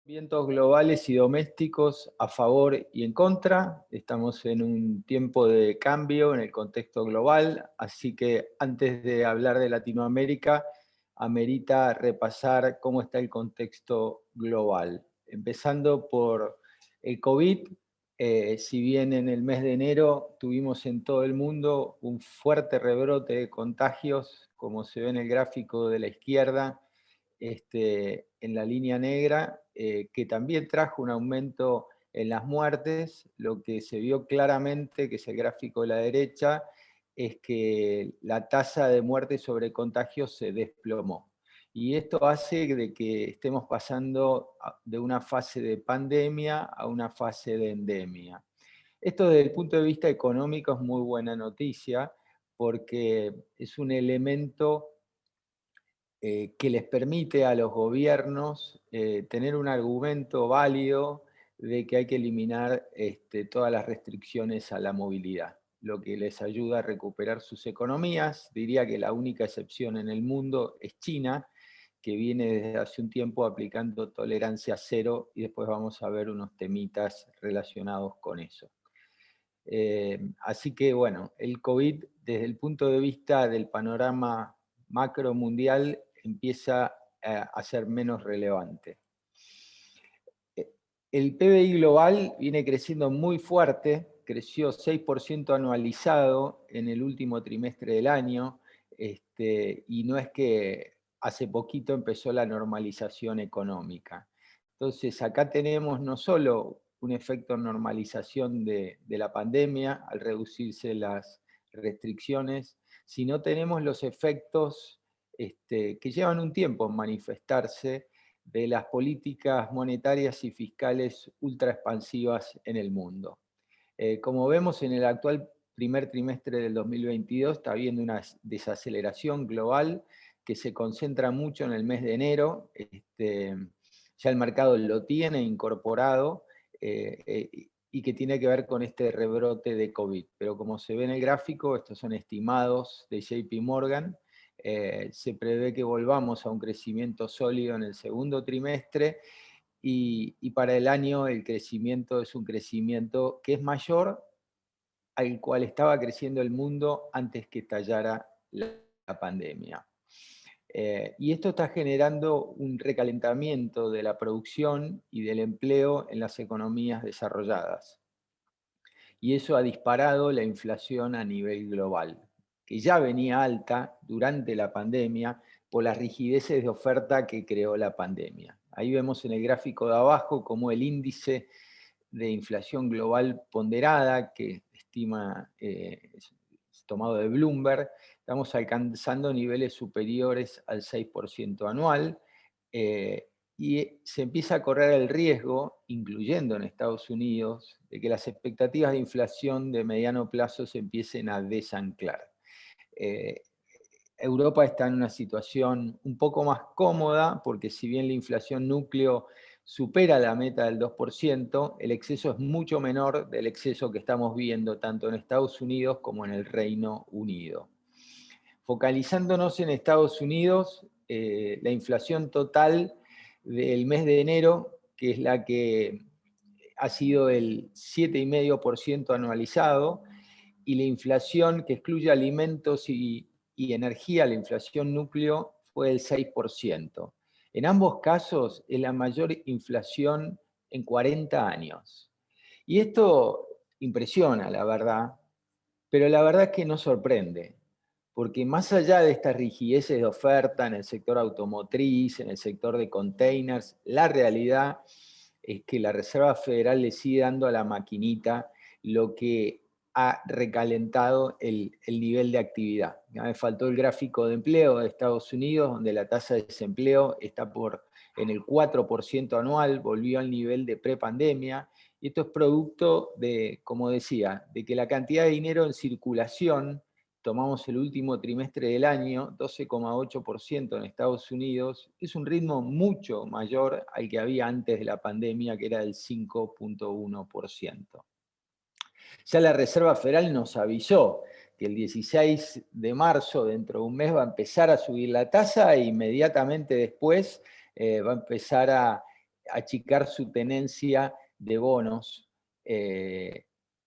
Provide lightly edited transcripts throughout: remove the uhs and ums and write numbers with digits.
Vientos globales y domésticos a favor y en contra. Estamos en un tiempo de cambio en el contexto global, así que antes de hablar de Latinoamérica, amerita repasar cómo está el contexto global. Empezando por el COVID, si bien en el mes de enero tuvimos en todo el mundo un fuerte rebrote de contagios, como se ve en el gráfico de la izquierda, en la línea negra, que también trajo un aumento en las muertes. Lo que se vio claramente, que es el gráfico de la derecha, es que la tasa de muertes sobre contagios se desplomó. Y esto hace de que estemos pasando de una fase de pandemia a una fase de endemia. Esto desde el punto de vista económico es muy buena noticia, porque es un elemento que les permite a los gobiernos tener un argumento válido de que hay que eliminar todas las restricciones a la movilidad, lo que les ayuda a recuperar sus economías. Diría que la única excepción en el mundo es China, que viene desde hace un tiempo aplicando tolerancia cero, y después vamos a ver unos temitas relacionados con eso. Así que bueno, el COVID desde el punto de vista del panorama macro mundial empieza a ser menos relevante. El PBI global viene creciendo muy fuerte, creció 6% anualizado en el último trimestre del año, y no es que hace poquito empezó la normalización económica. Entonces acá tenemos no solo un efecto normalización de la pandemia al reducirse las restricciones, sino tenemos los efectos que llevan un tiempo en manifestarse de las políticas monetarias y fiscales ultra expansivas en el mundo. Como vemos en el actual primer trimestre del 2022, está habiendo una desaceleración global que se concentra mucho en el mes de enero. Ya el mercado lo tiene incorporado, y que tiene que ver con este rebrote de COVID. Pero como se ve en el gráfico, estos son estimados de JP Morgan. Se prevé que volvamos a un crecimiento sólido en el segundo trimestre, y para el año el crecimiento es un crecimiento que es mayor al cual estaba creciendo el mundo antes que estallara la pandemia. Y esto está generando un recalentamiento de la producción y del empleo en las economías desarrolladas. Y eso ha disparado la inflación a nivel global, que ya venía alta durante la pandemia por las rigideces de oferta que creó la pandemia. Ahí vemos en el gráfico de abajo cómo el índice de inflación global ponderada, que estima, es tomado de Bloomberg, estamos alcanzando niveles superiores al 6% anual, y se empieza a correr el riesgo, incluyendo en Estados Unidos, de que las expectativas de inflación de mediano plazo se empiecen a desanclar. Europa está en una situación un poco más cómoda, porque si bien la inflación núcleo supera la meta del 2%, el exceso es mucho menor del exceso que estamos viendo tanto en Estados Unidos como en el Reino Unido. Focalizándonos en Estados Unidos, la inflación total del mes de enero, que es la que ha sido el 7,5% anualizado, y la inflación que excluye alimentos y energía, la inflación núcleo, fue del 6%. En ambos casos es la mayor inflación en 40 años. Y esto impresiona, la verdad, pero la verdad es que no sorprende, porque más allá de estas rigideces de oferta en el sector automotriz, en el sector de containers, la realidad es que la Reserva Federal le sigue dando a la maquinita lo que ha recalentado el nivel de actividad. Ya me faltó el gráfico de empleo de Estados Unidos, donde la tasa de desempleo está en el 4% anual, volvió al nivel de prepandemia, y esto es producto de, como decía, de que la cantidad de dinero en circulación, tomamos el último trimestre del año, 12,8% en Estados Unidos, es un ritmo mucho mayor al que había antes de la pandemia, que era del 5,1%. Ya la Reserva Federal nos avisó que el 16 de marzo, dentro de un mes, va a empezar a subir la tasa, e inmediatamente después va a empezar a achicar su tenencia de bonos.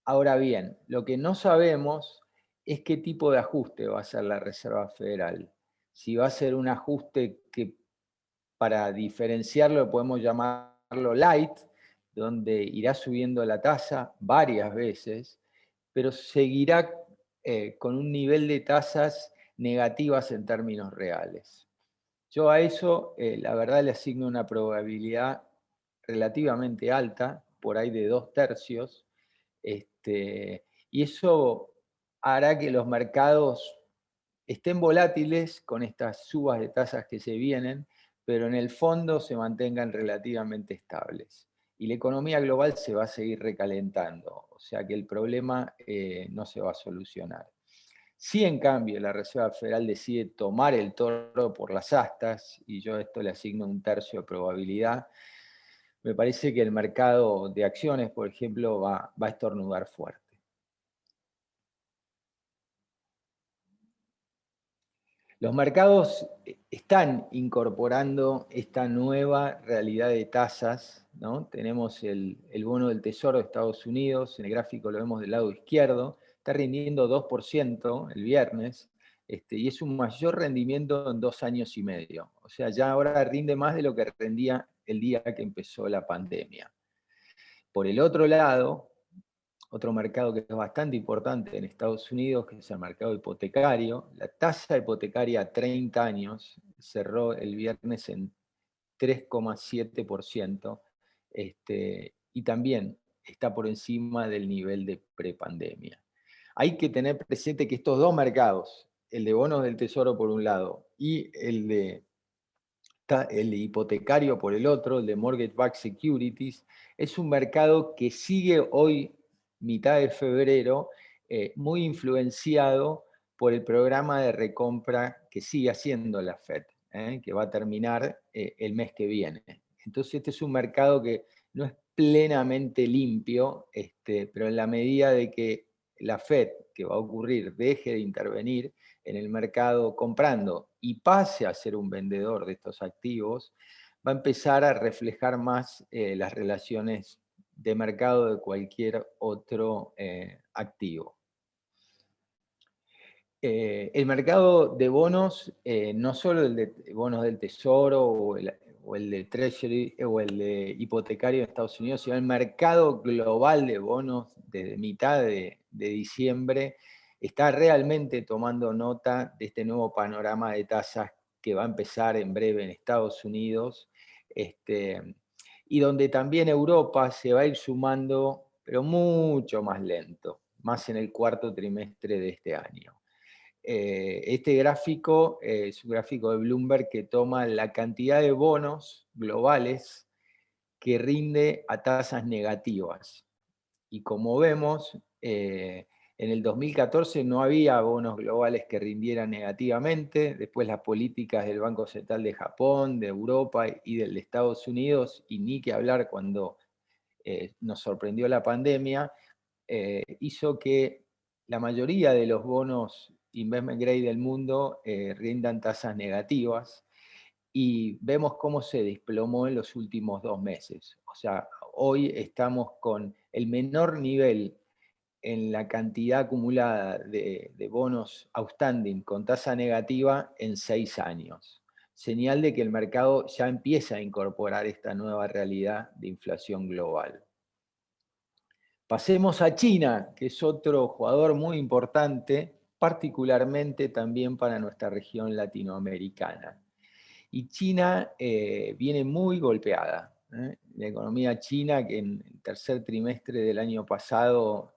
Ahora bien, lo que no sabemos es qué tipo de ajuste va a hacer la Reserva Federal. Si va a ser un ajuste que, para diferenciarlo, podemos llamarlo light, donde irá subiendo la tasa varias veces, pero seguirá con un nivel de tasas negativas en términos reales. Yo a eso, la verdad, le asigno una probabilidad relativamente alta, por ahí de 2/3, y eso hará que los mercados estén volátiles con estas subas de tasas que se vienen, pero en el fondo se mantengan relativamente estables. Y la economía global se va a seguir recalentando, o sea que el problema no se va a solucionar. Si en cambio la Reserva Federal decide tomar el toro por las astas, y yo a esto le asigno 1/3 de probabilidad, me parece que el mercado de acciones, por ejemplo, va a estornudar fuerte. Los mercados están incorporando esta nueva realidad de tasas, ¿no? Tenemos el bono del Tesoro de Estados Unidos, en el gráfico lo vemos del lado izquierdo, está rindiendo 2% el viernes, y es un mayor rendimiento en 2 años y medio. O sea, ya ahora rinde más de lo que rendía el día que empezó la pandemia. Por el otro lado, otro mercado que es bastante importante en Estados Unidos, que es el mercado hipotecario. La tasa hipotecaria a 30 años cerró el viernes en 3,7%, y también está por encima del nivel de prepandemia. Hay que tener presente que estos dos mercados, el de bonos del Tesoro por un lado y el hipotecario por el otro, el de mortgage-backed securities, es un mercado que sigue hoy, mitad de febrero, muy influenciado por el programa de recompra que sigue haciendo la Fed, que va a terminar el mes que viene. Entonces este es un mercado que no es plenamente limpio, pero en la medida de que la Fed, que va a ocurrir, deje de intervenir en el mercado comprando y pase a ser un vendedor de estos activos, va a empezar a reflejar más las relaciones de mercado de cualquier otro activo. El mercado de bonos, no solo el de bonos del Tesoro o el de Treasury o el de hipotecario en Estados Unidos, sino el mercado global de bonos desde mitad de diciembre está realmente tomando nota de este nuevo panorama de tasas que va a empezar en breve en Estados Unidos, y donde también Europa se va a ir sumando, pero mucho más lento, más en el cuarto trimestre de este año. Este gráfico es un gráfico de Bloomberg que toma la cantidad de bonos globales que rinde a tasas negativas. Y como vemos, en el 2014 no había bonos globales que rindieran negativamente, después las políticas del Banco Central de Japón, de Europa y del de Estados Unidos, y ni que hablar cuando nos sorprendió la pandemia, hizo que la mayoría de los bonos investment grade del mundo rindan tasas negativas, y vemos cómo se desplomó en los últimos 2 meses. O sea, hoy estamos con el menor nivel en la cantidad acumulada de bonos outstanding con tasa negativa en 6 años. Señal de que el mercado ya empieza a incorporar esta nueva realidad de inflación global. Pasemos a China, que es otro jugador muy importante, particularmente también para nuestra región latinoamericana. Y China viene muy golpeada. La economía china, que en el tercer trimestre del año pasado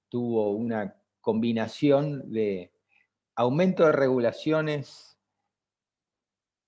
tuvo una combinación de aumento de regulaciones,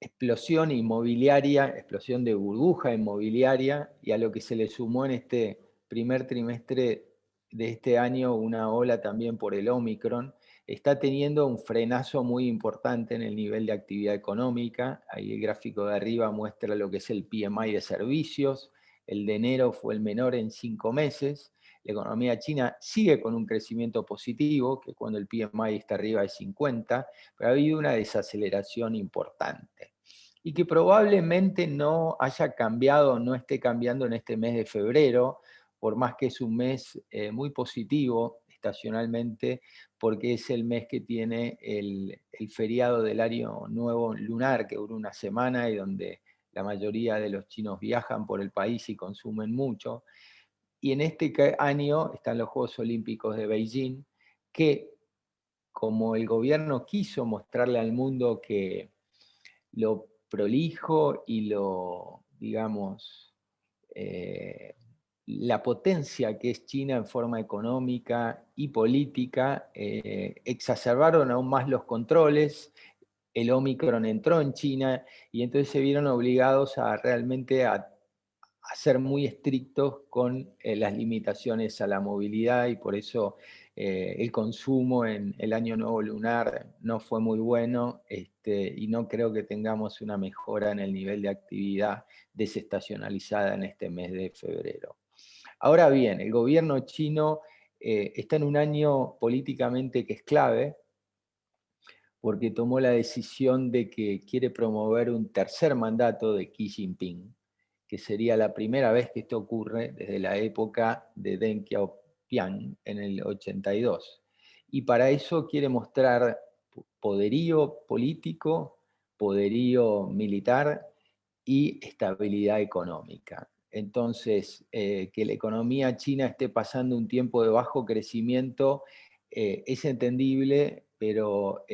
explosión inmobiliaria, explosión de burbuja inmobiliaria, y a lo que se le sumó en este primer trimestre de este año una ola también por el Omicron, está teniendo un frenazo muy importante en el nivel de actividad económica. Ahí el gráfico de arriba muestra lo que es el PMI de servicios. El de enero fue el menor en 5 meses. La economía china sigue con un crecimiento positivo, que cuando el PMI está arriba de 50, pero ha habido una desaceleración importante. y que probablemente no haya cambiado, no esté cambiando en este mes de febrero, por más que es un mes muy positivo estacionalmente, porque es el mes que tiene el feriado del año nuevo lunar, que dura una semana y donde la mayoría de los chinos viajan por el país y consumen mucho. Y en este año están los Juegos Olímpicos de Beijing, que como el gobierno quiso mostrarle al mundo que lo prolijo y lo, digamos, eh, la potencia que es China en forma económica y política, exacerbaron aún más los controles. El Omicron entró en China y entonces se vieron obligados a realmente a ser muy estrictos con las limitaciones a la movilidad, y por eso el consumo en el año nuevo lunar no fue muy bueno, y no creo que tengamos una mejora en el nivel de actividad desestacionalizada en este mes de febrero. Ahora bien, el gobierno chino está en un año políticamente que es clave, porque tomó la decisión de que quiere promover un tercer mandato de Xi Jinping, que sería la primera vez que esto ocurre desde la época de Deng Xiaoping en el 82. Y para eso quiere mostrar poderío político, poderío militar y estabilidad económica. Entonces, que la economía china esté pasando un tiempo de bajo crecimiento es entendible, pero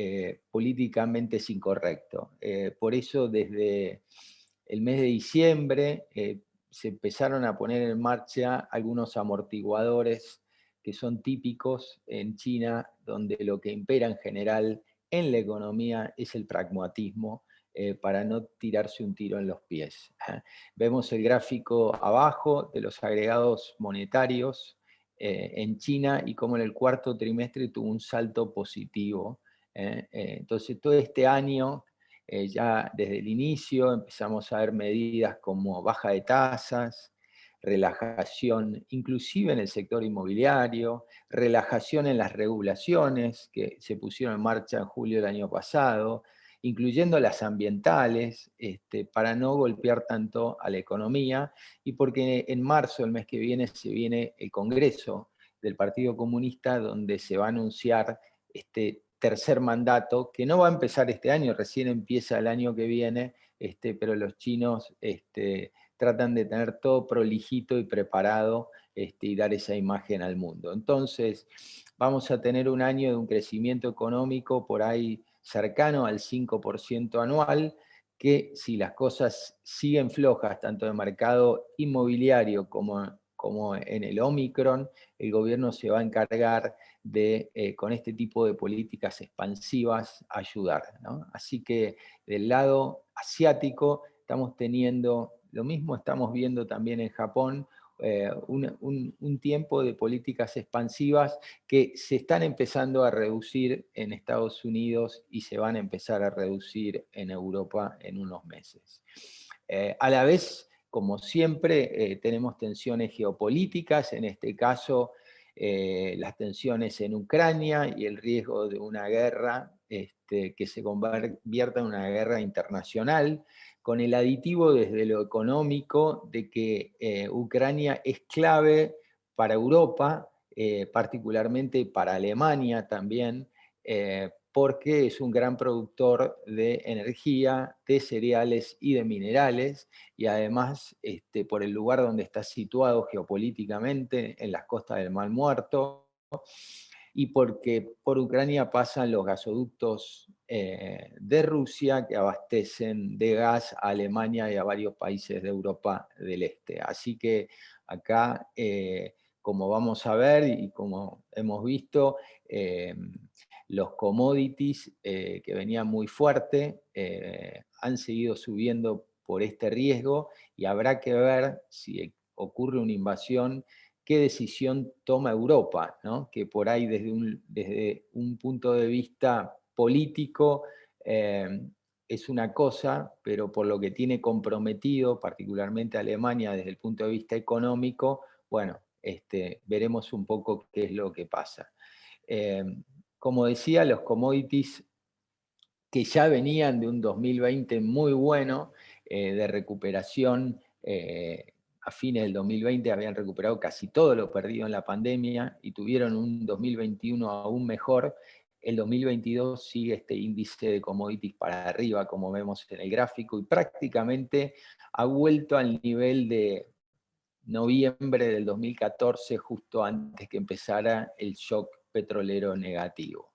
políticamente es incorrecto. Por eso desde el mes de diciembre se empezaron a poner en marcha algunos amortiguadores que son típicos en China, donde lo que impera en general en la economía es el pragmatismo, para no tirarse un tiro en los pies. Vemos el gráfico abajo de los agregados monetarios en China y cómo en el cuarto trimestre tuvo un salto positivo. Entonces todo este año, ya desde el inicio, empezamos a ver medidas como baja de tasas, relajación, inclusive en el sector inmobiliario, relajación en las regulaciones que se pusieron en marcha en julio del año pasado, incluyendo las ambientales, para no golpear tanto a la economía, y porque en marzo, el mes que viene, se viene el Congreso del Partido Comunista, donde se va a anunciar este tercer mandato, que no va a empezar este año, recién empieza el año que viene, pero los chinos tratan de tener todo prolijito y preparado, y dar esa imagen al mundo. Entonces, vamos a tener un año de un crecimiento económico por ahí cercano al 5% anual, que si las cosas siguen flojas, tanto en el mercado inmobiliario como en el Omicron, el gobierno se va a encargar de, con este tipo de políticas expansivas, ayudar, ¿no? Así que del lado asiático estamos teniendo, lo mismo estamos viendo también en Japón, un tiempo de políticas expansivas que se están empezando a reducir en Estados Unidos y se van a empezar a reducir en Europa en unos meses. A la vez, como siempre, tenemos tensiones geopolíticas, en este caso las tensiones en Ucrania y el riesgo de una guerra que se convierta en una guerra internacional, con el aditivo desde lo económico de que Ucrania es clave para Europa, particularmente para Alemania también, porque es un gran productor de energía, de cereales y de minerales, y además por el lugar donde está situado geopolíticamente, en las costas del Mar Muerto, y porque por Ucrania pasan los gasoductos de Rusia que abastecen de gas a Alemania y a varios países de Europa del Este. Así que acá, como vamos a ver y como hemos visto, los commodities que venían muy fuerte han seguido subiendo por este riesgo, y habrá que ver si ocurre una invasión, qué decisión toma Europa, ¿no? Que por ahí desde un punto de vista político es una cosa, pero por lo que tiene comprometido, particularmente Alemania desde el punto de vista económico, bueno, veremos un poco qué es lo que pasa. Eh, Como decía, los commodities que ya venían de un 2020 muy bueno, de recuperación. A fines del 2020 habían recuperado casi todo lo perdido en la pandemia y tuvieron un 2021 aún mejor. El 2022 sigue este índice de commodities para arriba, como vemos en el gráfico, y prácticamente ha vuelto al nivel de noviembre del 2014, justo antes que empezara el shock petrolero negativo.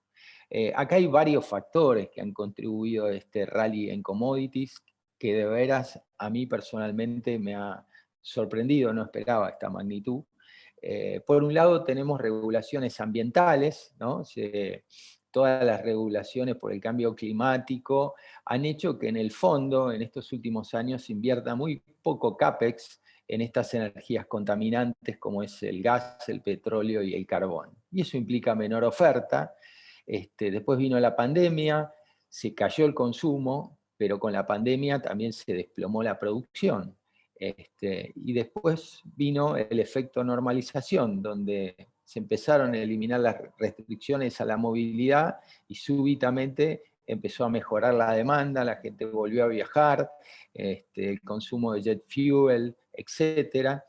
Acá hay varios factores que han contribuido a este rally en commodities, que de veras a mí personalmente me ha sorprendido, no esperaba esta magnitud. Por un lado tenemos regulaciones ambientales, ¿no? Todas las regulaciones por el cambio climático han hecho que en el fondo, en estos últimos años, se invierta muy poco CAPEX en estas energías contaminantes como es el gas, el petróleo y el carbón. Y eso implica menor oferta. Después vino la pandemia, se cayó el consumo, pero con la pandemia también se desplomó la producción. Y después vino el efecto normalización, donde se empezaron a eliminar las restricciones a la movilidad y súbitamente empezó a mejorar la demanda, la gente volvió a viajar, el consumo de jet fuel, etc.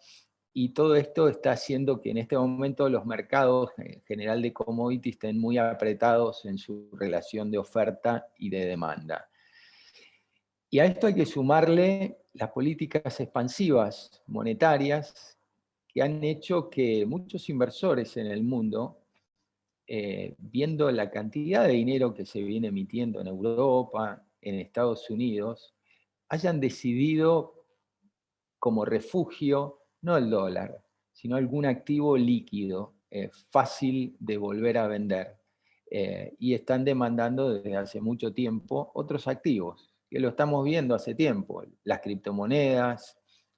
Y todo esto está haciendo que en este momento los mercados en general de commodities estén muy apretados en su relación de oferta y de demanda. Y a esto hay que sumarle las políticas expansivas monetarias que han hecho que muchos inversores en el mundo, viendo la cantidad de dinero que se viene emitiendo en Europa, en Estados Unidos, hayan decidido como refugio, no el dólar, sino algún activo líquido, fácil de volver a vender. Y están demandando desde hace mucho tiempo otros activos, que lo estamos viendo hace tiempo, las criptomonedas,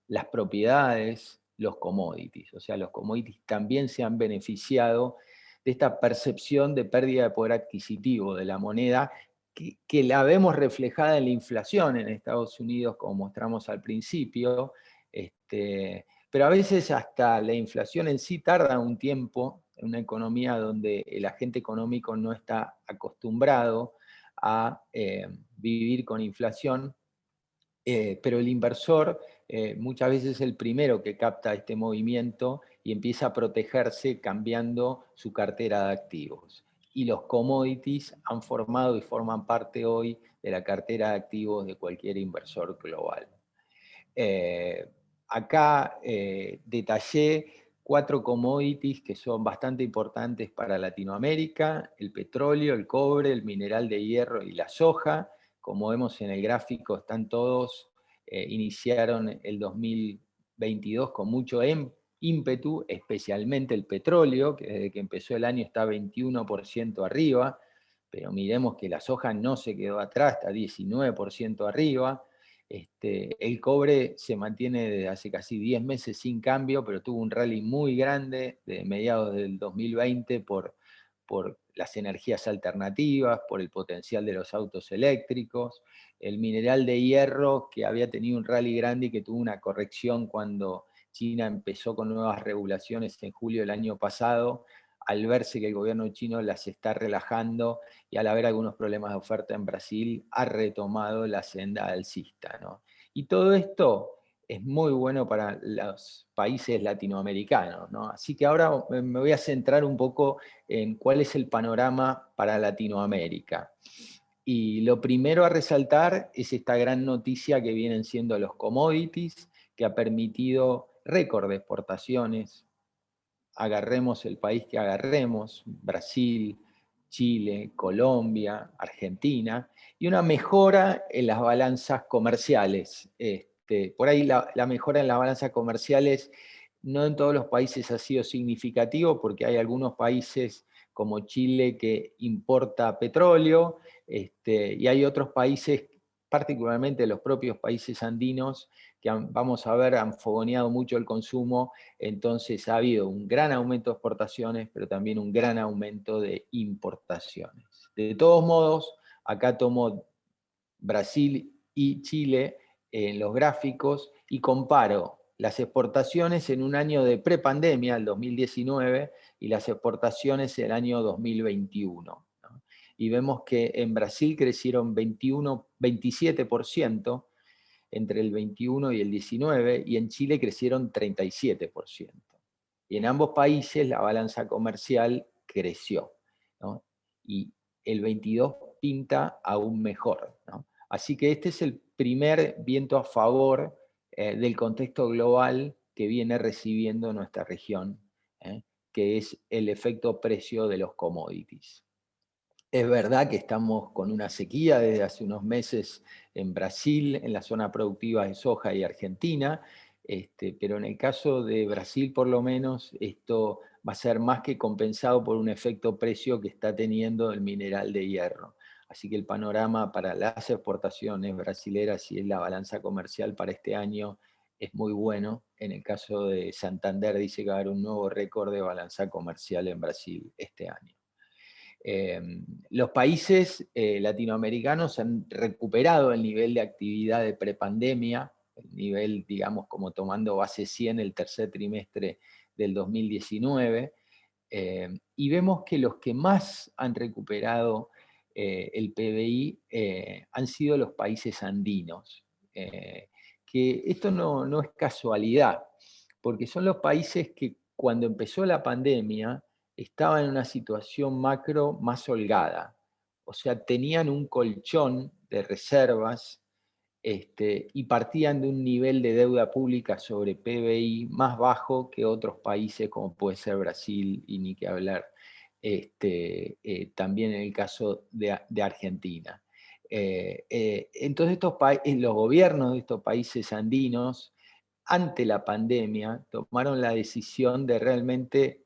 las propiedades, los commodities. O sea, los commodities también se han beneficiado de esta percepción de pérdida de poder adquisitivo de la moneda, que la vemos reflejada en la inflación en Estados Unidos, como mostramos al principio. Pero a veces hasta la inflación en sí tarda un tiempo en una economía donde el agente económico no está acostumbrado a vivir con inflación, pero el inversor muchas veces es el primero que capta este movimiento y empieza a protegerse cambiando su cartera de activos. Y los commodities han formado y forman parte hoy de la cartera de activos de cualquier inversor global. Acá detallé 4 commodities que son bastante importantes para Latinoamérica: el petróleo, el cobre, el mineral de hierro y la soja. Como vemos en el gráfico, están todos, iniciaron el 2022 con mucho ímpetu, especialmente el petróleo, que desde que empezó el año está 21% arriba, pero miremos que la soja no se quedó atrás, está 19% arriba. El cobre se mantiene desde hace casi 10 meses sin cambio, pero tuvo un rally muy grande de mediados del 2020 por las energías alternativas, por el potencial de los autos eléctricos. El mineral de hierro, que había tenido un rally grande y que tuvo una corrección cuando China empezó con nuevas regulaciones en julio del año pasado, al verse que el gobierno chino las está relajando y al haber algunos problemas de oferta en Brasil, ha retomado la senda alcista, ¿no? Y todo esto es muy bueno para los países latinoamericanos, ¿no? Así que ahora me voy a centrar un poco en cuál es el panorama para Latinoamérica. Y lo primero a resaltar es esta gran noticia que vienen siendo los commodities, que ha permitido récord de exportaciones. Agarremos el país que agarremos, Brasil, Chile, Colombia, Argentina, y una mejora en las balanzas comerciales. Por ahí la mejora en las balanzas comerciales no en todos los países ha sido significativo, porque hay algunos países como Chile que importa petróleo, y hay otros países, particularmente los propios países andinos, que vamos a ver, han fogoneado mucho el consumo. Entonces ha habido un gran aumento de exportaciones, pero también un gran aumento de importaciones. De todos modos, acá tomo Brasil y Chile en los gráficos y comparo las exportaciones en un año de prepandemia, el 2019, y las exportaciones en el año 2021. ¿No? y vemos que en Brasil crecieron 27% entre el 21 y el 19, y en Chile crecieron 37%. Y en ambos países la balanza comercial creció, ¿no? Y el 22 pinta aún mejor, ¿no? Así que este es el primer viento a favor del contexto global que viene recibiendo nuestra región, ¿eh? Que es el efecto precio de los commodities. Es verdad que estamos con una sequía desde hace unos meses en Brasil, en la zona productiva de soja y Argentina, pero en el caso de Brasil por lo menos esto va a ser más que compensado por un efecto precio que está teniendo el mineral de hierro. Así que el panorama para las exportaciones brasileras y la balanza comercial para este año es muy bueno. En el caso de Santander dice que va a haber un nuevo récord de balanza comercial en Brasil este año. Los países latinoamericanos han recuperado el nivel de actividad de prepandemia, el nivel, digamos, como tomando base 100 el tercer trimestre del 2019, y vemos que los que más han recuperado el PBI han sido los países andinos, que esto no es casualidad, porque son los países que cuando empezó la pandemia estaban en una situación macro más holgada, o sea, tenían un colchón de reservas y partían de un nivel de deuda pública sobre PBI más bajo que otros países, como puede ser Brasil y ni que hablar, también en el caso de Argentina. Entonces los gobiernos de estos países andinos, ante la pandemia, tomaron la decisión de realmente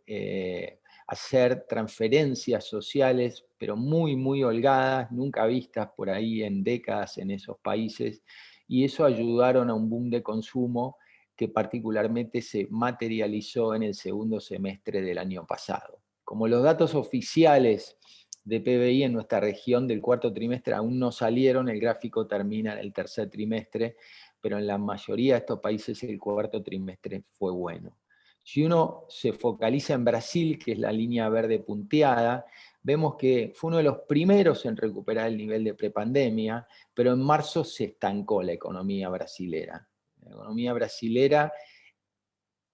hacer transferencias sociales, pero muy, muy holgadas, nunca vistas por ahí en décadas en esos países, y eso ayudaron a un boom de consumo que particularmente se materializó en el segundo semestre del año pasado. Como los datos oficiales de PBI en nuestra región del cuarto trimestre aún no salieron, el gráfico termina en el tercer trimestre, pero en la mayoría de estos países el cuarto trimestre fue bueno. Si uno se focaliza en Brasil, que es la línea verde punteada, vemos que fue uno de los primeros en recuperar el nivel de prepandemia, pero en marzo se estancó la economía brasilera. La economía brasilera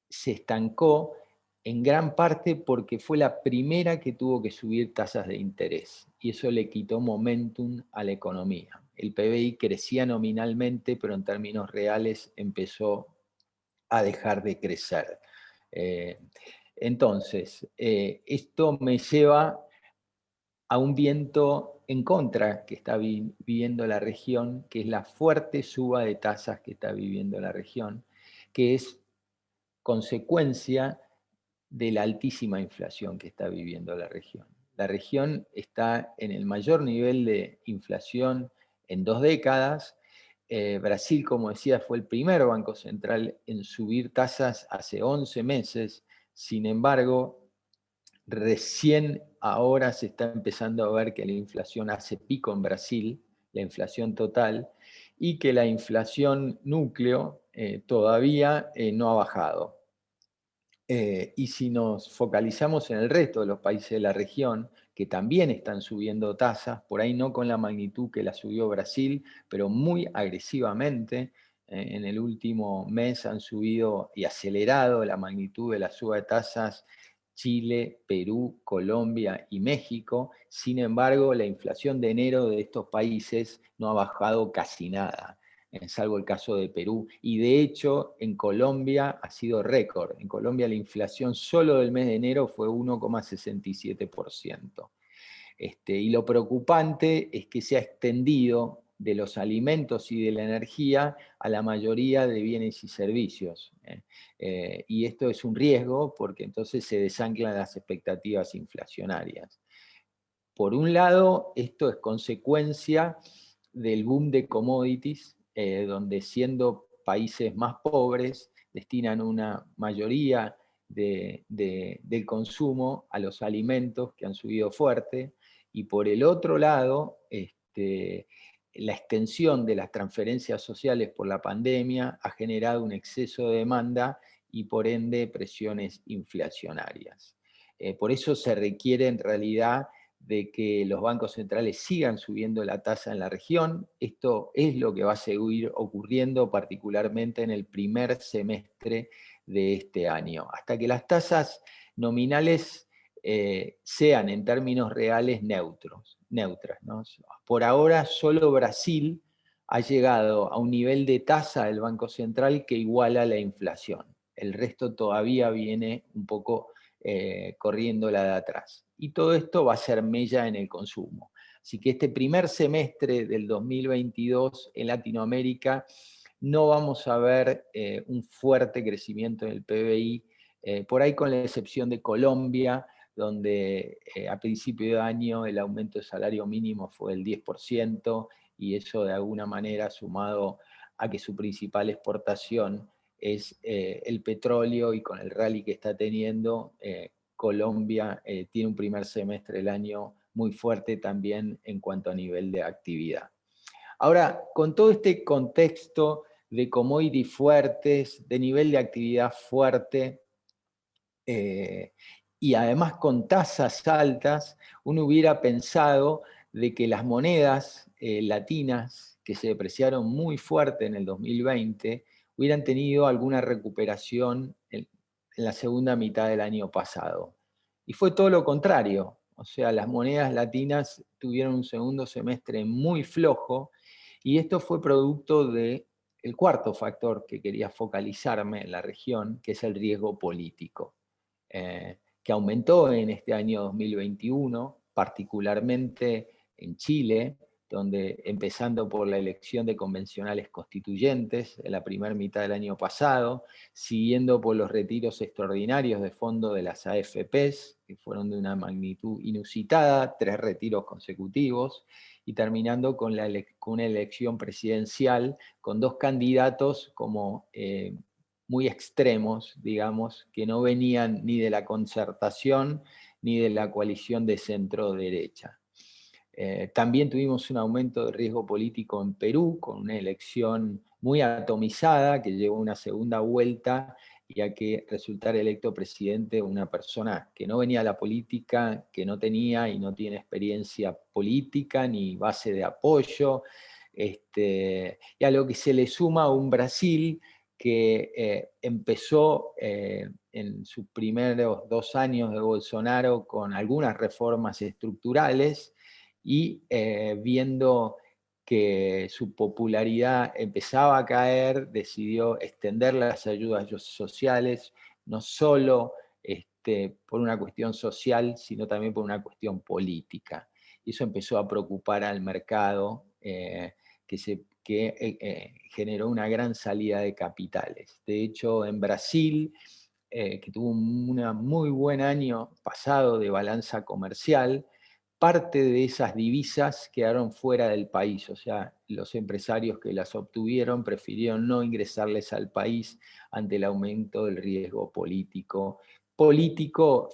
se estancó en gran parte porque fue la primera que tuvo que subir tasas de interés, y eso le quitó momentum a la economía. El PBI crecía nominalmente, pero en términos reales empezó a dejar de crecer. Entonces, esto me lleva a un viento en contra que está viviendo la región, que es la fuerte suba de tasas que está viviendo la región, que es consecuencia de la altísima inflación que está viviendo la región. La región está en el mayor nivel de inflación en 2 décadas. Brasil, como decía, fue el primer banco central en subir tasas hace 11 meses. Sin embargo, recién ahora se está empezando a ver que la inflación hace pico en Brasil, la inflación total, y que la inflación núcleo todavía no ha bajado. Y si nos focalizamos en el resto de los países de la región, que también están subiendo tasas, por ahí no con la magnitud que la subió Brasil, pero muy agresivamente, en el último mes han subido y acelerado la magnitud de la suba de tasas Chile, Perú, Colombia y México. Sin embargo, la inflación de enero de estos países no ha bajado casi nada, salvo el caso de Perú. Y de hecho, en Colombia ha sido récord. En Colombia la inflación solo del mes de enero fue 1,67%. Y lo preocupante es que se ha extendido de los alimentos y de la energía a la mayoría de bienes y servicios. Y esto es un riesgo porque entonces se desanclan las expectativas inflacionarias. Por un lado, esto es consecuencia del boom de commodities, donde siendo países más pobres, destinan una mayoría del consumo a los alimentos que han subido fuerte, y por el otro lado, la extensión de las transferencias sociales por la pandemia ha generado un exceso de demanda y por ende presiones inflacionarias. Por eso se requiere en realidad de que los bancos centrales sigan subiendo la tasa en la región. Esto es lo que va a seguir ocurriendo particularmente en el primer semestre de este año, hasta que las tasas nominales sean en términos reales neutras, ¿no? Por ahora solo Brasil ha llegado a un nivel de tasa del Banco Central que iguala la inflación. El resto todavía viene un poco corriendo la de atrás. Y todo esto va a ser mella en el consumo. Así que este primer semestre del 2022 en Latinoamérica no vamos a ver un fuerte crecimiento en el PBI, por ahí con la excepción de Colombia, donde a principio de año el aumento del salario mínimo fue del 10%, y eso de alguna manera, sumado a que su principal exportación es el petróleo, y con el rally que está teniendo, Colombia tiene un primer semestre del año muy fuerte también en cuanto a nivel de actividad. Ahora, con todo este contexto de commodities fuertes, de nivel de actividad fuerte, y además con tasas altas, uno hubiera pensado de que las monedas latinas, que se depreciaron muy fuerte en el 2020, hubieran tenido alguna recuperación en la segunda mitad del año pasado. Y fue todo lo contrario. O sea, las monedas latinas tuvieron un segundo semestre muy flojo, y esto fue producto del cuarto factor que quería focalizarme en la región, que es el riesgo político, que aumentó en este año 2021, particularmente en Chile, donde empezando por la elección de convencionales constituyentes en la primera mitad del año pasado, siguiendo por los retiros extraordinarios de fondo de las AFPs, que fueron de una magnitud inusitada, 3 retiros consecutivos, y terminando con una elección presidencial con 2 candidatos como muy extremos, digamos, que no venían ni de la concertación ni de la coalición de centro-derecha. También tuvimos un aumento de riesgo político en Perú, con una elección muy atomizada que llevó a una segunda vuelta y a que resultara electo presidente una persona que no venía a la política, que no tenía y no tiene experiencia política ni base de apoyo, y a lo que se le suma un Brasil que empezó en sus primeros 2 años de Bolsonaro con algunas reformas estructurales, y viendo que su popularidad empezaba a caer, decidió extender las ayudas sociales, no solo por una cuestión social, sino también por una cuestión política. Y eso empezó a preocupar al mercado, que generó una gran salida de capitales. De hecho, en Brasil, que tuvo un muy buen año pasado de balanza comercial, parte de esas divisas quedaron fuera del país. O sea, los empresarios que las obtuvieron prefirieron no ingresarles al país ante el aumento del riesgo político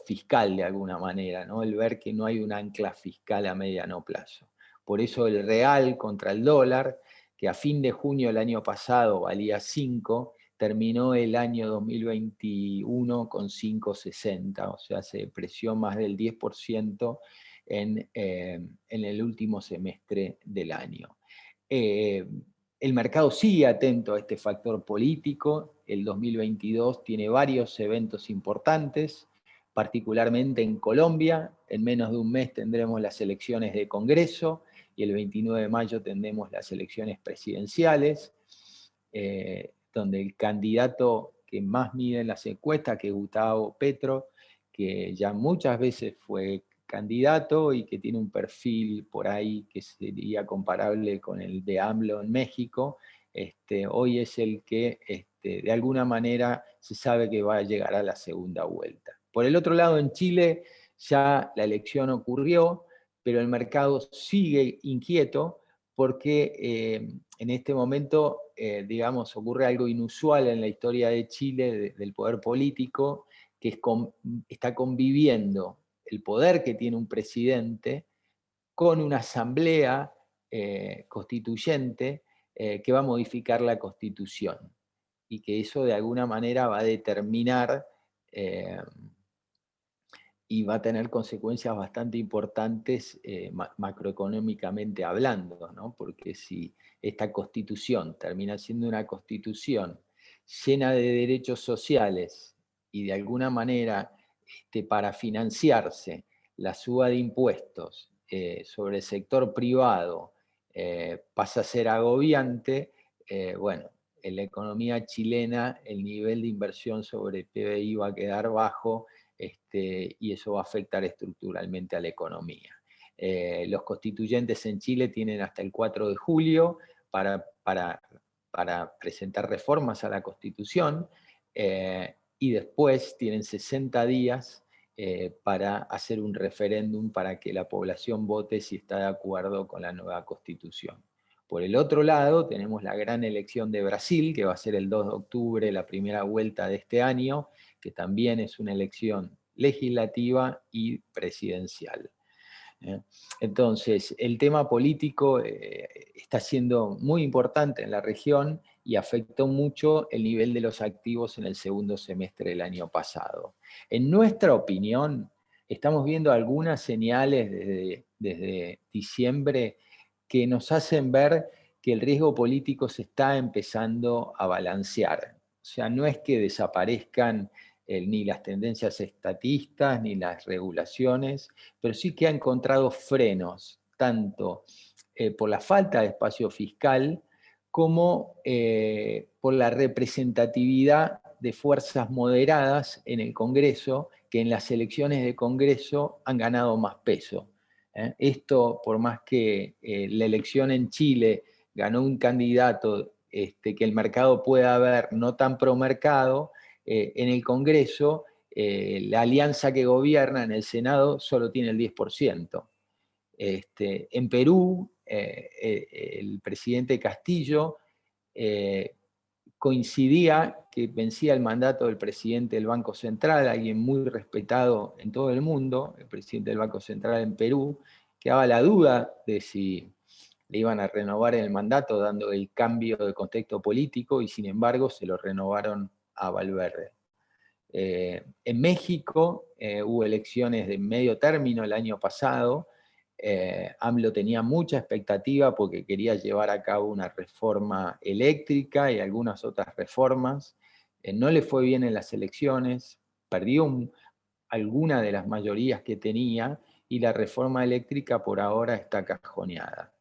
fiscal de alguna manera, ¿no? El ver que no hay un ancla fiscal a mediano plazo. Por eso el real contra el dólar, que a fin de junio del año pasado valía 5, terminó el año 2021 con 5,60, o sea, se depreció más del 10% en el último semestre del año. El mercado sigue atento a este factor político. El 2022 tiene varios eventos importantes, particularmente en Colombia. En menos de un mes tendremos las elecciones de Congreso, y el 29 de mayo tendremos las elecciones presidenciales, donde el candidato que más mide en las encuestas, que es Gustavo Petro, que ya muchas veces fue candidato y que tiene un perfil por ahí que sería comparable con el de AMLO en México, hoy es el que de alguna manera se sabe que va a llegar a la segunda vuelta. Por el otro lado, en Chile ya la elección ocurrió, pero el mercado sigue inquieto porque en este momento, digamos, ocurre algo inusual en la historia de Chile, del poder político, que está conviviendo el poder que tiene un presidente con una asamblea constituyente que va a modificar la Constitución, y que eso de alguna manera va a determinar y va a tener consecuencias bastante importantes macroeconómicamente hablando, ¿no? Porque si esta constitución termina siendo una constitución llena de derechos sociales y de alguna manera para financiarse la suba de impuestos sobre el sector privado pasa a ser agobiante, bueno, en la economía chilena el nivel de inversión sobre PBI va a quedar bajo, y eso va a afectar estructuralmente a la economía. Los constituyentes en Chile tienen hasta el 4 de julio para presentar reformas a la Constitución, y después tienen 60 días para hacer un referéndum para que la población vote si está de acuerdo con la nueva Constitución. Por el otro lado, tenemos la gran elección de Brasil, que va a ser el 2 de octubre, la primera vuelta de este año, que también es una elección legislativa y presidencial. Entonces, el tema político está siendo muy importante en la región y afectó mucho el nivel de los activos en el segundo semestre del año pasado. En nuestra opinión, estamos viendo algunas señales desde diciembre que nos hacen ver que el riesgo político se está empezando a balancear. O sea, no es que desaparezcan ni las tendencias estatistas ni las regulaciones, pero sí que ha encontrado frenos, tanto por la falta de espacio fiscal como por la representatividad de fuerzas moderadas en el Congreso, que en las elecciones de Congreso han ganado más peso. Esto, por más que la elección en Chile ganó un candidato que el mercado pueda ver no tan promercado, en el Congreso la alianza que gobierna en el Senado solo tiene el 10%. En Perú, el presidente Castillo coincidía que vencía el mandato del presidente del Banco Central, alguien muy respetado en todo el mundo, el presidente del Banco Central en Perú, quedaba la duda de si le iban a renovar el mandato dando el cambio de contexto político y sin embargo se lo renovaron a Valverde. En México hubo elecciones de medio término el año pasado. AMLO tenía mucha expectativa porque quería llevar a cabo una reforma eléctrica y algunas otras reformas. No le fue bien en las elecciones, perdió alguna de las mayorías que tenía y la reforma eléctrica por ahora está cajoneada.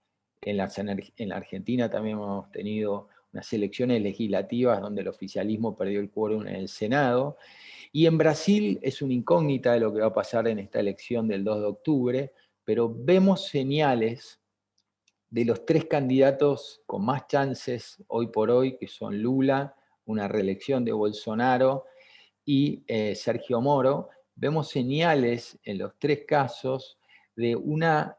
En la Argentina también hemos tenido unas elecciones legislativas donde el oficialismo perdió el quórum en el Senado. Y en Brasil es una incógnita de lo que va a pasar en esta elección del 2 de octubre, pero vemos señales de los tres candidatos con más chances hoy por hoy, que son Lula, una reelección de Bolsonaro, y Sergio Moro. Vemos señales en los tres casos de una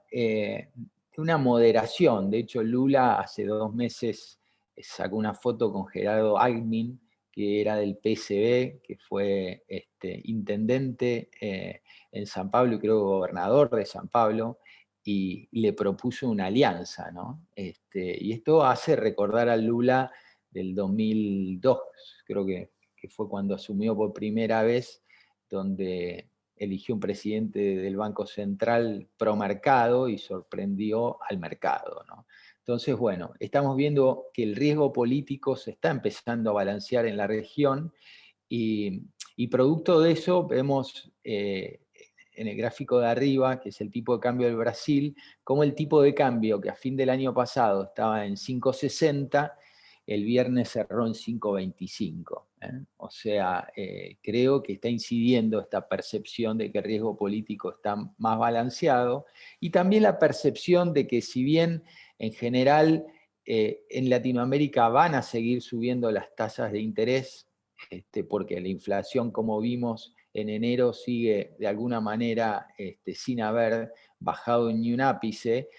moderación. De hecho, Lula hace 2 meses sacó una foto con Gerardo Alckmin, que era del PSB, que fue intendente en San Pablo y creo gobernador de San Pablo, y le propuso una alianza, ¿no? Y esto hace recordar a Lula del 2002, creo que fue cuando asumió por primera vez, donde eligió un presidente del Banco Central pro mercado y sorprendió al mercado, ¿no? Entonces, bueno, estamos viendo que el riesgo político se está empezando a balancear en la región y producto de eso vemos en el gráfico de arriba, que es el tipo de cambio del Brasil, como el tipo de cambio que a fin del año pasado estaba en 5,60, el viernes cerró en 5,25. O sea, creo que está incidiendo esta percepción de que el riesgo político está más balanceado y también la percepción de que si bien en general en Latinoamérica van a seguir subiendo las tasas de interés, porque la inflación, como vimos en enero, sigue de alguna manera sin haber bajado ni un ápice,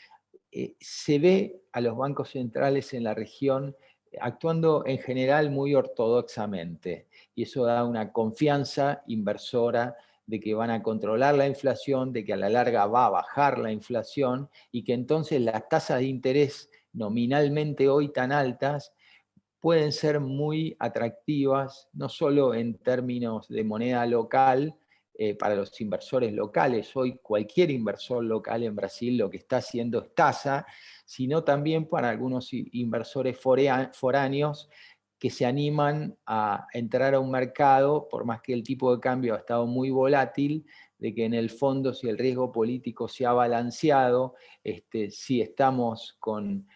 se ve a los bancos centrales en la región actuando en general muy ortodoxamente, y eso da una confianza inversora de que van a controlar la inflación, de que a la larga va a bajar la inflación, y que entonces las tasas de interés nominalmente hoy tan altas pueden ser muy atractivas, no solo en términos de moneda local, para los inversores locales. Hoy cualquier inversor local en Brasil lo que está haciendo es tasa, sino también para algunos inversores foráneos que se animan a entrar a un mercado, por más que el tipo de cambio ha estado muy volátil, de que en el fondo, si el riesgo político se ha balanceado, si estamos con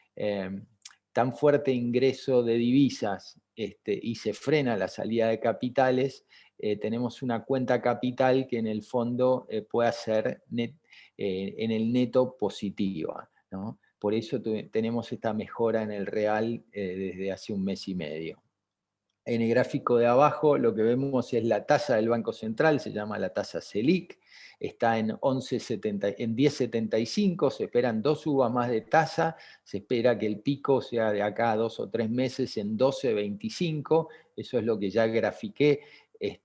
tan fuerte ingreso de divisas y se frena la salida de capitales, tenemos una cuenta capital que en el fondo pueda ser en el neto positiva, ¿no? Por eso tenemos esta mejora en el real desde hace un mes y medio. En el gráfico de abajo lo que vemos es la tasa del Banco Central, se llama la tasa Selic, está en 10,75, se esperan 2 subas más de tasa, se espera que el pico sea de acá a 2 o 3 meses en 12,25, eso es lo que ya grafiqué,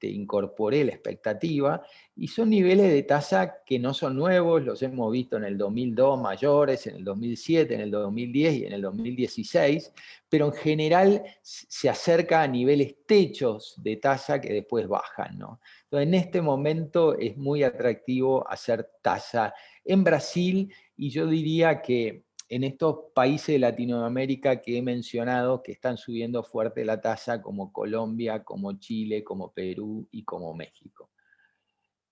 incorporé la expectativa, y son niveles de tasa que no son nuevos, los hemos visto en el 2002 mayores, en el 2007, en el 2010 y en el 2016, pero en general se acerca a niveles techos de tasa que después bajan, ¿no? Entonces, en este momento es muy atractivo hacer tasa en Brasil, y yo diría que en estos países de Latinoamérica que he mencionado, que están subiendo fuerte la tasa, como Colombia, como Chile, como Perú y como México.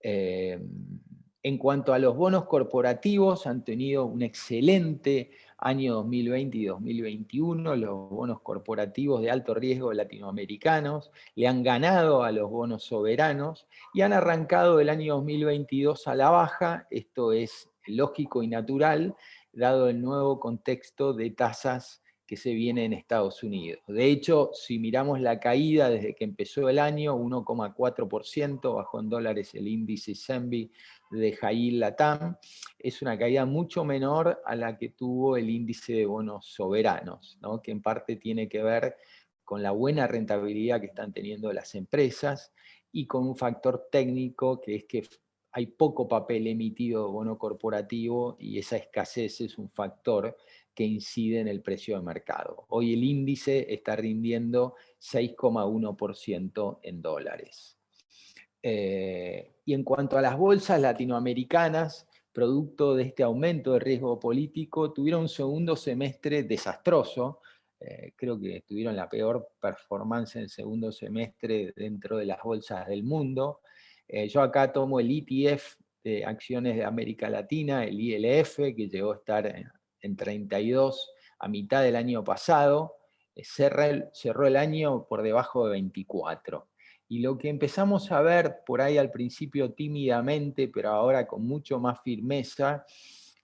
En cuanto a los bonos corporativos, han tenido un excelente año 2020 y 2021, los bonos corporativos de alto riesgo latinoamericanos le han ganado a los bonos soberanos y han arrancado el año 2022 a la baja. Esto es lógico y natural, dado el nuevo contexto de tasas que se viene en Estados Unidos. De hecho, si miramos la caída desde que empezó el año, 1,4%, bajó en dólares el índice CEMBI de High Latam, es una caída mucho menor a la que tuvo el índice de bonos soberanos, ¿no? Que en parte tiene que ver con la buena rentabilidad que están teniendo las empresas y con un factor técnico que es que hay poco papel emitido de bono corporativo y esa escasez es un factor que incide en el precio de mercado. Hoy el índice está rindiendo 6,1% en dólares. Y en cuanto a las bolsas latinoamericanas, producto de este aumento de riesgo político, tuvieron un segundo semestre desastroso. Creo que tuvieron la peor performance en el segundo semestre dentro de las bolsas del mundo. Yo acá tomo el ETF de acciones de América Latina, el ILF, que llegó a estar en 32 a mitad del año pasado, cerró el año por debajo de 24. Y lo que empezamos a ver por ahí al principio tímidamente, pero ahora con mucho más firmeza,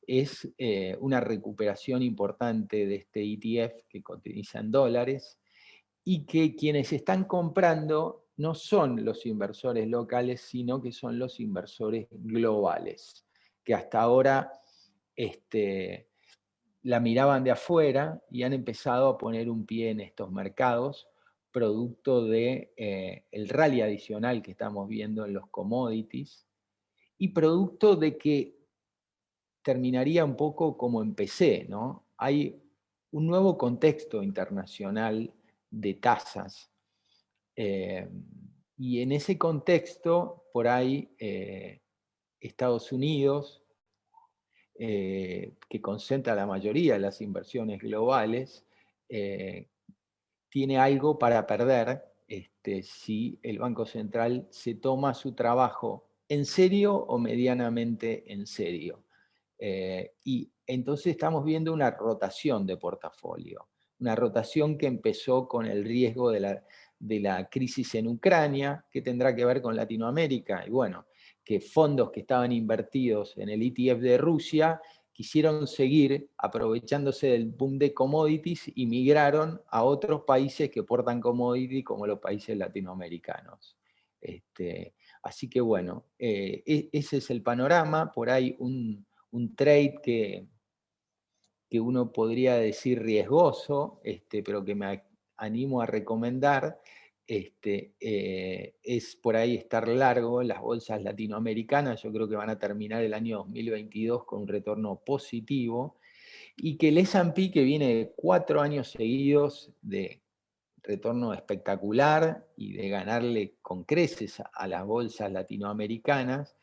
es una recuperación importante de este ETF que cotiza en dólares, y que quienes están comprando no son los inversores locales, sino que son los inversores globales, que hasta ahora la miraban de afuera y han empezado a poner un pie en estos mercados, producto de el rally adicional que estamos viendo en los commodities, y producto de que terminaría un poco como empecé, ¿no? Hay un nuevo contexto internacional de tasas, y en ese contexto, por ahí, Estados Unidos, que concentra la mayoría de las inversiones globales, tiene algo para perder si el Banco Central se toma su trabajo en serio o medianamente en serio. Y entonces estamos viendo una rotación de portafolio, una rotación que empezó con el riesgo de la crisis en Ucrania, que tendrá que ver con Latinoamérica, y bueno, que fondos que estaban invertidos en el ETF de Rusia quisieron seguir aprovechándose del boom de commodities y migraron a otros países que portan commodities, como los países latinoamericanos. Así que bueno, ese es el panorama. Por ahí un trade que uno podría decir riesgoso, pero que me animo a recomendar, es por ahí estar largo las bolsas latinoamericanas. Yo creo que van a terminar el año 2022 con un retorno positivo, y que el S&P, que viene de 4 años seguidos de retorno espectacular y de ganarle con creces a las bolsas latinoamericanas.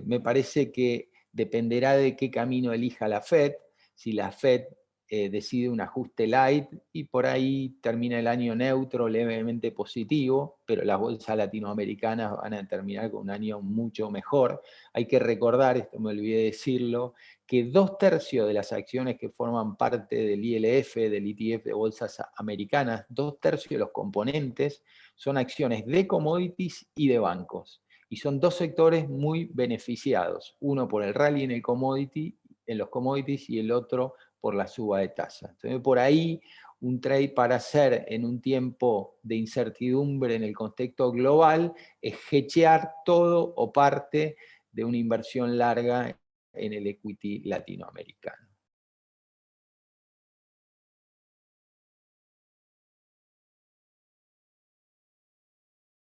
Me parece que dependerá de qué camino elija la Fed. Si la Fed decide un ajuste light y por ahí termina el año neutro, levemente positivo, pero las bolsas latinoamericanas van a terminar con un año mucho mejor. Hay que recordar, esto me olvidé decirlo, que 2/3 de las acciones que forman parte del ILF, del ETF de bolsas americanas, 2/3 de los componentes son acciones de commodities y de bancos. Y son dos sectores muy beneficiados, uno por el rally en los commodities y el otro por la suba de tasa. Entonces, por ahí, un trade para hacer en un tiempo de incertidumbre en el contexto global es hedgear todo o parte de una inversión larga en el equity latinoamericano.